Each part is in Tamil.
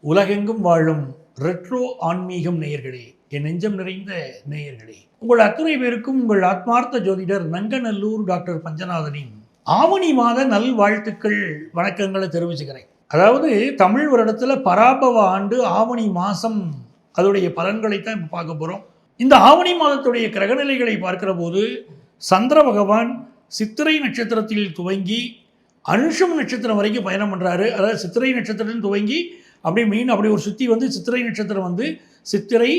உலகெங்கும் வாழும் ரெட்ரோ ஆன்மீகம் நேயர்களே, என் நெஞ்சம் நிறைந்த நேயர்களே, உங்கள் அத்துணை பேருக்கும் உங்கள் ஆத்மார்த்த ஜோதிடர் நங்கநல்லூர் டாக்டர் பஞ்சநாதனின் ஆவணி மாத நல்வாழ்த்துக்கள் வணக்கங்களை தெரிவிச்சுக்கிறேன். அதாவது தமிழ் வருடத்தில் பராபவ ஆண்டு ஆவணி மாதம் அதோடைய பலன்களைத்தான் இப்போ பார்க்க போகிறோம். இந்த ஆவணி மாதத்துடைய கிரகநிலைகளை பார்க்கிற போது சந்திர பகவான் சித்திரை நட்சத்திரத்தில் துவங்கி அனுஷம் நட்சத்திரம் வரைக்கும் பயணம் பண்ணுறாரு. அதாவது சித்திரை நட்சத்திரம் துவங்கி அப்படி ஒரு சுற்றி வந்து சித்திரை நட்சத்திரம் வந்து சித்திரை,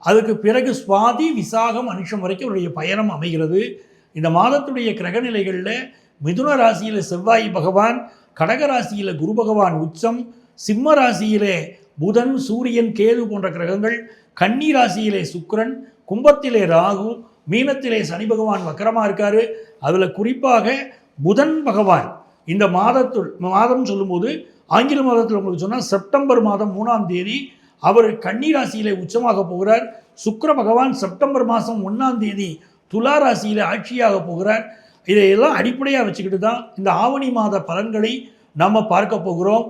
அதுக்கு பிறகு சுவாதி, விசாகம், அனுஷம் வரைக்கும் அவருடைய பயணம் அமைகிறது. இந்த மாதத்துடைய கிரகநிலைகளில் மிதுன ராசியில் செவ்வாய் பகவான், கடக ராசியில் குரு பகவான் உச்சம், சிம்ம ராசியிலே புதன், சூரியன், கேது போன்ற கிரகங்கள், கன்னி ராசியிலே சுக்கிரன், கும்பத்திலே ராகு, மீனத்திலே சனி பகவான் வக்கரமாக இருக்கார். அதில் குறிப்பாக புதன் பகவான் இந்த மாதம் சொல்லும்போது ஆங்கில மாதத்தில் உங்களுக்கு சொன்னால் செப்டம்பர் மாதம் 3ஆம் தேதி அவர் கன்னி ராசியிலே உச்சமாக போகிறார். சுக்கிர பகவான் செப்டம்பர் மாதம் 1ஆம் தேதி துலா ராசியில் ஆட்சியாக போகிறார். இதையெல்லாம் அடிப்படையாக வச்சுக்கிட்டு தான் இந்த ஆவணி மாத பலன்களை நம்ம பார்க்க போகிறோம்.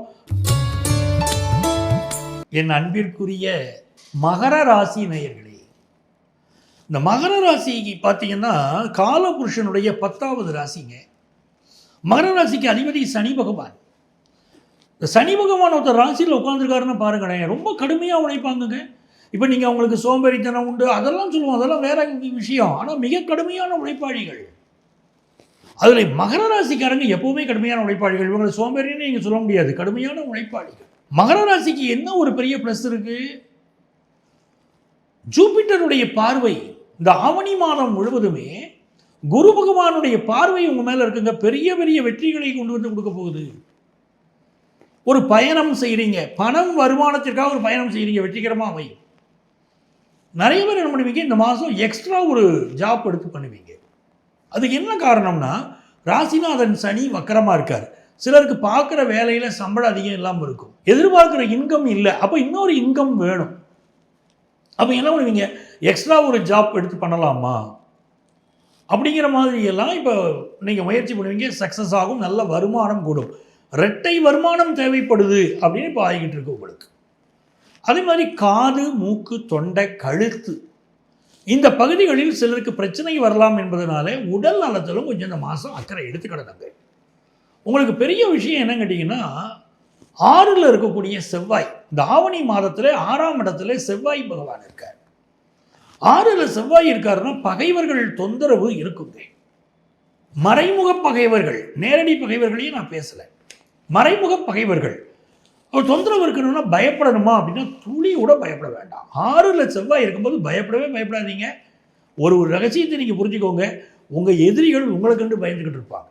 என் அன்பிற்குரிய மகர ராசி நேயர்களே, இந்த மகர ராசிக்கு பார்த்தீங்கன்னா காலபுருஷனுடைய 10வது ராசிங்க. மகர ராசிக்கு அதிபதி சனி பகவான். இந்த சனி பகவான் ஒருத்தர் ராசியில் உட்காந்துருக்காருன்னு பாருங்களேன், ரொம்ப கடுமையாக உழைப்பாங்கங்க. இப்போ நீங்கள் அவங்களுக்கு சோம்பேறித்தனம் உண்டு அதெல்லாம் சொல்லுவோம், அதெல்லாம் வேற விஷயம். ஆனால் மிக கடுமையான உழைப்பாளிகள். அதில் மகர ராசிக்காரங்க எப்போவுமே கடுமையான உழைப்பாளிகள். இவங்களை சோம்பேறின்னு நீங்கள் சொல்ல முடியாது, கடுமையான உழைப்பாளிகள். மகர ராசிக்கு என்ன ஒரு பெரிய ப்ளஸ் இருக்குது, ஜூபிட்டருடைய பார்வை இந்த ஆவணி மாதம் முழுவதுமே குரு பகவானுடைய பார்வை உங்கள் மேலே இருக்குங்க. பெரிய பெரிய வெற்றிகளை கொண்டு வந்து கொடுக்க போகுது. ஒரு பயணம் செய்கிறீங்க, பணம் வருமானத்திற்காக ஒரு பயணம் செய்கிறீங்க, வெற்றிகரமாக அமையும். நிறைய பேர் என்ன பண்ணுவீங்க, இந்த மாதம் எக்ஸ்ட்ரா ஒரு ஜாப் எடுத்து பண்ணுவீங்க. அதுக்கு என்ன காரணம்னா ராசிநாதன் சனி வக்கரமாக இருக்கார். சிலருக்கு பார்க்குற வேலையில் சம்பளம் அதிகம் இல்லாமல் இருக்கும், எதிர்பார்க்குற இன்கம் இல்லை, அப்போ இன்னொரு இன்கம் வேணும். அப்போ என்ன பண்ணுவீங்க, எக்ஸ்ட்ரா ஒரு ஜாப் எடுத்து பண்ணலாமா அப்படிங்கிற மாதிரியெல்லாம் இப்போ நீங்கள் முயற்சி பண்ணுவீங்க. சக்ஸஸ் ஆகும், நல்ல வருமானம் கூடும். இரட்டை வருமானம் தேவைப்படுது அப்படின்னு இப்போ ஆகிக்கிட்டு இருக்கு உங்களுக்கு. அதே மாதிரி காது, மூக்கு, தொண்டை, கழுத்து இந்த பகுதிகளில் சிலருக்கு பிரச்சனை வரலாம் என்பதனால உடல் நலத்திலும் கொஞ்சம் இந்த மாதம் அக்கறை எடுத்துக்கிடங்க. உங்களுக்கு பெரிய விஷயம் என்ன கேட்டிங்கன்னா, 6ல் இருக்கக்கூடிய செவ்வாய், இந்த ஆவணி மாதத்தில் 6ஆம் இடத்துல செவ்வாய் பகவான் இருக்கார். 6ல் செவ்வாய் இருக்காருன்னா பகைவர்கள் தொந்தரவு இருக்குங்க. மறைமுக பகைவர்கள், நேரடி பகைவர்களையும் நான் பேசலை, மறைமுக பகைவர்கள் அவர் தொந்தரவு இருக்கணும்னா பயப்படணுமா அப்படின்னா துளி கூட பயப்பட வேண்டாம். 6ல் செவ்வாய் இருக்கும்போது பயப்படாதீங்க. ஒரு ரகசியத்தை நீங்கள் புரிஞ்சுக்கோங்க, உங்கள் எதிரிகள் உங்களை கண்டு பயந்துக்கிட்டு இருப்பாங்க.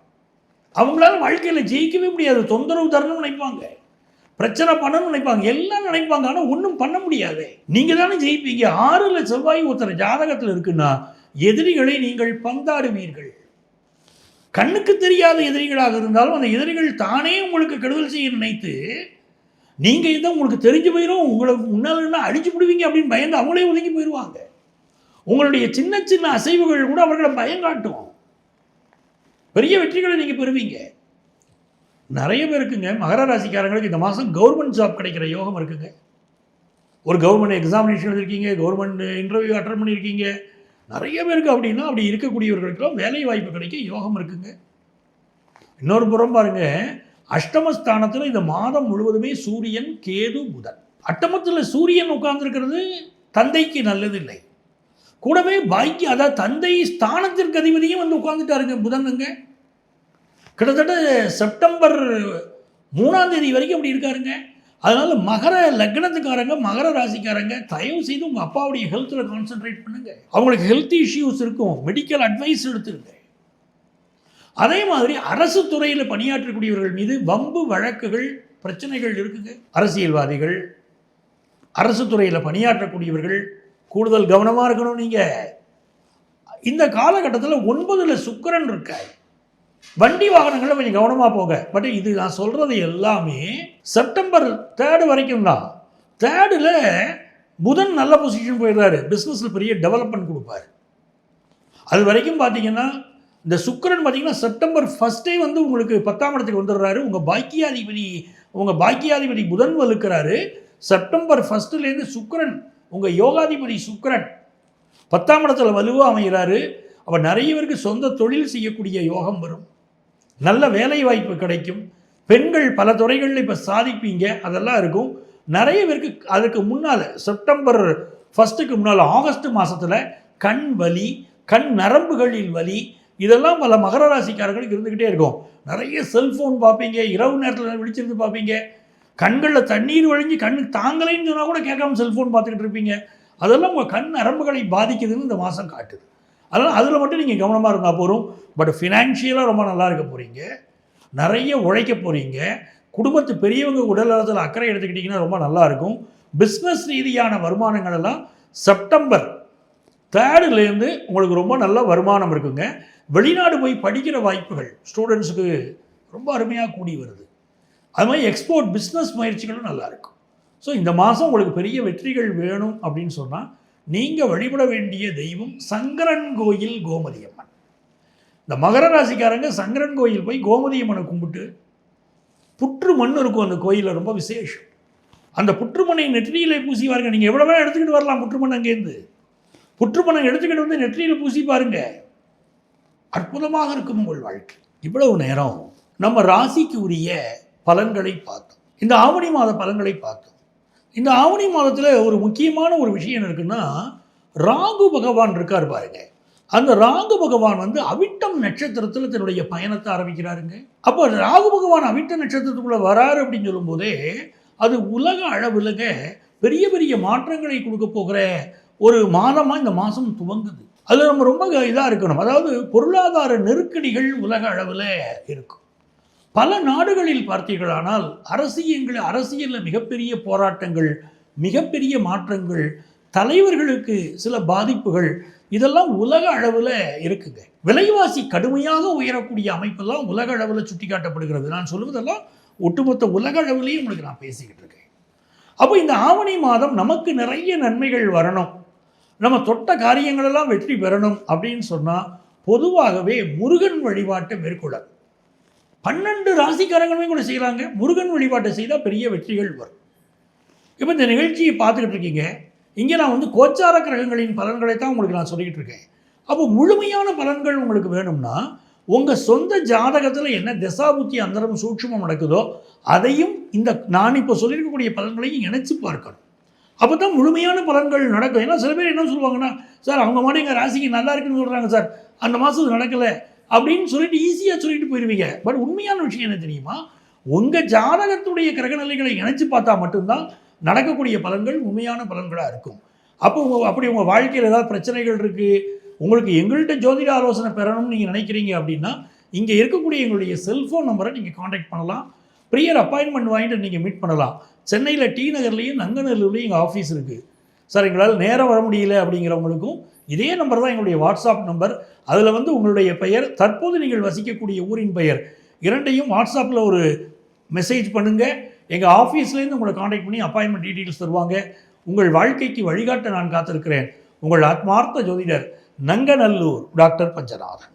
அவங்களால வாழ்க்கையில் ஜெயிக்கவே முடியாது. தொந்தரவு தரணும்னு நினைப்பாங்க, பிரச்சனை பண்ணணும்னு நினைப்பாங்க, எல்லாம் நினைப்பாங்க, ஆனால் ஒன்றும் பண்ண முடியாது. நீங்கள் தானே ஜெயிப்பீங்க. 6ல் செவ்வாய் ஒருத்தர் ஜாதகத்தில் இருக்குன்னா எதிரிகளை நீங்கள் பந்தாடுவீர்கள். கண்ணுக்கு தெரியாத எதிரிகளாக இருந்தாலும் அந்த எதிரிகள் தானே உங்களுக்கு கெடுதல் செய்ய நினைத்து நீங்கள் இதை உங்களுக்கு தெரிஞ்சு போயிடும், உங்களுக்கு முன்னால அடிச்சு விடுவீங்க அப்படின்னு பயந்து அவங்களே ஒதுங்கி போயிடுவாங்க. உங்களுடைய சின்ன சின்ன அசைவுகள் கூட அவர்களை பயம் காட்டும். பெரிய வெற்றிகளை நீங்கள் பெறுவீங்க. நிறைய பேருக்குங்க மகர ராசிக்காரங்களுக்கு இந்த மாதம் கவர்மெண்ட் ஜாப் கிடைக்கிற யோகம் இருக்குங்க. ஒரு கவர்மெண்ட் எக்ஸாமினேஷன் எழுதிருக்கீங்க, கவர்மெண்ட் இன்டர்வியூ அட்டன் பண்ணியிருக்கீங்க. நிறைய பேருக்கு அப்படின்னா அப்படி இருக்கக்கூடியவர்களுக்கெல்லாம் வேலை வாய்ப்பு கிடைக்க யோகம் இருக்குங்க. இன்னொரு புறம் பாருங்க, அஷ்டமஸ்தானத்தில் இந்த மாதம் முழுவதுமே சூரியன், கேது, புதன். அட்டமத்தில் சூரியன் உட்கார்ந்துருக்கிறது தந்தைக்கு நல்லதில்லை. கூடவே பாக்கி அதாவது தந்தை ஸ்தானத்திற்கு அதிபதியும் வந்து உட்கார்ந்துட்டாருங்க புதனுங்க. கிட்டத்தட்ட செப்டம்பர் 3ஆம் தேதி வரைக்கும் அப்படி இருக்காருங்க. அதனால் மகர லக்னத்துக்காரங்க, மகர ராசிக்காரங்க தயவு செய்து உங்கள் அப்பாவுடைய ஹெல்த்தில் கான்சென்ட்ரேட் பண்ணுங்கள். அவங்களுக்கு ஹெல்த் இஷ்யூஸ் இருக்கும், மெடிக்கல் அட்வைஸ் எடுத்துருங்க. அதே மாதிரி அரசு துறையில் பணியாற்றக்கூடியவர்கள் மீது வம்பு வழக்குகள், பிரச்சனைகள் இருக்குங்க. அரசியல்வாதிகள், அரசு துறையில் பணியாற்றக்கூடியவர்கள் கூடுதல் கவனமாக இருக்கணும். நீங்கள் இந்த காலகட்டத்தில் 9ல் சுக்கிரன் இருக்கார். வண்டி வாகனங்களில் கொஞ்சம் கவனமாக போக. பட் இது நான் சொல்கிறது எல்லாமே செப்டம்பர் 3 வரைக்கும் தான். 3ல் புதன் நல்ல பொசிஷன் போயிடுறாரு, பிஸ்னஸில் பெரிய டெவலப்மெண்ட் கொடுப்பார். அது வரைக்கும் பார்த்தீங்கன்னா இந்த சுக்கிரன் பார்த்தீங்கன்னா செப்டம்பர் 1 வந்து உங்களுக்கு 10ஆம் இடத்துக்கு வந்துடுறாரு. உங்கள் பாக்கியாதிபதி புதன் வலுக்கிறாரு. செப்டம்பர் 1 சுக்கிரன், உங்கள் யோகாதிபதி சுக்கிரன் 10ஆம் இடத்துல வலுவாக அமைகிறாரு. அப்போ நிறைய பேருக்கு சொந்த தொழில் செய்யக்கூடிய யோகம் வரும், நல்ல வேலை வாய்ப்பு கிடைக்கும், பெண்கள் பல துறைகளில் இப்போ சாதிப்பீங்க, அதெல்லாம் இருக்கும். நிறைய பேருக்கு அதுக்கு முன்னால் செப்டம்பர் 1 முன்னால் ஆகஸ்ட் மாதத்தில் கண் வலி, கண் நரம்புகளில் வலி, இதெல்லாம் பல மகர ராசிக்காரர்களுக்கு இருந்துக்கிட்டே இருக்கும். நிறைய செல்ஃபோன் பார்ப்பீங்க, இரவு நேரத்தில் விழிச்சிருந்து பார்ப்பீங்க, கண்களில் தண்ணீர் வழிஞ்சு கண் தாங்கலைன்னு சொன்னால் கூட கேட்காம செல்ஃபோன் பார்த்துக்கிட்டு இருப்பீங்க. அதெல்லாம் உங்கள் கண் நரம்புகளை பாதிக்குதுன்னு இந்த மாதம் காட்டுது. அதனால் அதில் மட்டும் நீங்கள் கவனமாக இருந்தால் போகிறோம். பட் ஃபினான்ஷியலாக ரொம்ப நல்லா இருக்க போகிறீங்க, நிறைய உழைக்க போகிறீங்க, குடும்பத்து பெரியவங்க உடல் நலத்தில் அக்கறை எடுத்துக்கிட்டிங்கன்னா ரொம்ப நல்லாயிருக்கும். பிஸ்னஸ் ரீதியான வருமானங்கள் எல்லாம் செப்டம்பர் 3 உங்களுக்கு ரொம்ப நல்ல வருமானம் இருக்குங்க. வெளிநாடு போய் படிக்கிற வாய்ப்புகள் ஸ்டூடெண்ட்ஸுக்கு ரொம்ப அருமையாக கூடி வருது. அது மாதிரி எக்ஸ்போர்ட் பிஸ்னஸ் முயற்சிகளும் நல்லாயிருக்கும். ஸோ இந்த மாதம் உங்களுக்கு பெரிய வெற்றிகள் வேணும் அப்படின்னு சொன்னால் நீங்கள் வழிபட வேண்டிய தெய்வம் சங்கரன் கோயில் கோமதி அம்மன். இந்த மகர ராசிக்காரங்க சங்கரன் கோயில் போய் கோமதி அம்மனை கும்பிட்டு, புற்று மண் இருக்கும் அந்த கோயிலில், ரொம்ப விசேஷம். அந்த புற்றுமண்ணை நெற்றியிலே பூசி பாருங்க. நீங்கள் எவ்வளோ வேணால் எடுத்துக்கிட்டு வரலாம் புற்றுமண், அங்கேருந்து புற்றுமண்ணை எடுத்துக்கிட்டு வந்து நெற்றியில் பூசி பாருங்க, அற்புதமாக இருக்கும் உங்கள் வாழ்க்கை. இவ்வளவு நேரம் நம்ம ராசிக்கு உரிய பலன்களை பார்த்தோம், இந்த ஆவணி மாத பலன்களை பார்த்தோம். இந்த ஆவணி மாதத்தில் ஒரு முக்கியமான ஒரு விஷயம் என்ன இருக்குன்னா, ராகு பகவான் இருக்கார் பாருங்க. அந்த ராகு பகவான் வந்து அவிட்டம் நட்சத்திரத்தில் தன்னுடைய பயணத்தை ஆரம்பிக்கிறாருங்க. அப்போ ராகு பகவான் அவிட்ட நட்சத்திரத்துக்குள்ளே வராரு அப்படின்னு சொல்லும்போதே அது உலக அளவில் பெரிய பெரிய மாற்றங்களை கொடுக்க போகிற ஒரு மாதமாக இந்த மாதம் துவங்குது. அதில் நம்ம ரொம்ப இதாக இருக்கணும். அதாவது பொருளாதார நெருக்கடிகள் உலக அளவில் இருக்கும். பல நாடுகளில் பார்த்தீர்களானால் அரசியலில் மிகப்பெரிய போராட்டங்கள், மிகப்பெரிய மாற்றங்கள், தலைவர்களுக்கு சில பாதிப்புகள், இதெல்லாம் உலக அளவில் இருக்குங்க. விலைவாசி கடுமையாக உயரக்கூடிய அமைப்பெல்லாம் உலக அளவில் சுட்டி காட்டப்படுகிறது. நான் சொல்லுவதெல்லாம் ஒட்டுமொத்த உலக அளவிலேயே உங்களுக்கு நான் பேசிக்கிட்டு இருக்கேன். அப்போ இந்த ஆவணி மாதம் நமக்கு நிறைய நன்மைகள் வரணும், நம்ம தொட்ட காரியங்களெல்லாம் வெற்றி பெறணும் அப்படின்னு சொன்னால் பொதுவாகவே முருகன் வழிபாட்டை மேற்கொள்ளணும். 12 ராசிக்காரங்களுமே கூட செய்கிறாங்க. முருகன் வழிபாட்டை செய்தால் பெரிய வெற்றிகள் வரும். இப்போ இந்த நிகழ்ச்சியை பார்த்துக்கிட்டு இருக்கீங்க, இங்கே நான் வந்து கோச்சார கிரகங்களின் பலன்களை தான் உங்களுக்கு நான் சொல்லிக்கிட்டு இருக்கேன். அப்போ முழுமையான பலன்கள் உங்களுக்கு வேணும்னா உங்கள் சொந்த ஜாதகத்தில் என்ன தசாபுத்தி அந்தரம் சூட்சுமம் நடக்குதோ அதையும் இந்த நான் இப்போ சொல்லியிருக்கக்கூடிய பலன்களையும் இணைச்சி பார்க்கணும். அப்போ தான் முழுமையான பலன்கள் நடக்கும். ஏன்னா சில பேர் என்ன சொல்லுவாங்கன்னா, சார் அவங்க மாதிரி எங்கள் ராசிக்கு நல்லா இருக்குன்னு சொல்கிறாங்க சார், அந்த மாதம் நடக்கலை அப்படின்னு சொல்லிட்டு ஈஸியாக சொல்லிட்டு போயிடுவீங்க. பட் உண்மையான விஷயம் என்ன தெரியுமா, உங்கள் ஜாதகத்துடைய கிரகநிலைகளை இணைச்சி பார்த்தா மட்டும்தான் நடக்கக்கூடிய பலன்கள் உண்மையான பலன்களாக இருக்கும். அப்போ அப்படி உங்கள் வாழ்க்கையில் ஏதாவது பிரச்சனைகள் இருக்குது, உங்களுக்கு எங்கள்கிட்ட ஜோதிட ஆலோசனை பெறணும்னு நீங்கள் நினைக்கிறீங்க அப்படின்னா இங்கே இருக்கக்கூடிய எங்களுடைய செல்ஃபோன் நம்பரை நீங்கள் காண்டாக்ட் பண்ணலாம். ப்ரியர் அப்பாயின்மெண்ட் வாங்கிட்டு நீங்கள் மீட் பண்ணலாம். சென்னையில் டி நகர்லேயும் நங்கநல்லூர்லேயும் எங்கள் ஆஃபீஸ் இருக்குது. சார் எங்களால் நேரம் வர முடியல அப்படிங்கிறவங்களுக்கும் இதே நம்பர் தான் எங்களுடைய வாட்ஸ்அப் நம்பர். அதில் வந்து உங்களுடைய பெயர், தற்போது நீங்கள் வசிக்கக்கூடிய ஊரின் பெயர் இரண்டையும் வாட்ஸ்அப்பில் ஒரு மெசேஜ் பண்ணுங்கள். எங்கள் ஆஃபீஸ்லேருந்து உங்களை காண்டாக்ட் பண்ணி அப்பாயின்மெண்ட் டீட்டெயில்ஸ் தருவாங்க. உங்கள் வாழ்க்கைக்கு வழிகாட்ட நான் காத்திருக்கிறேன். உங்கள் ஆத்மார்த்த ஜோதிடர் நங்கநல்லூர் டாக்டர் பஞ்சநாதன்.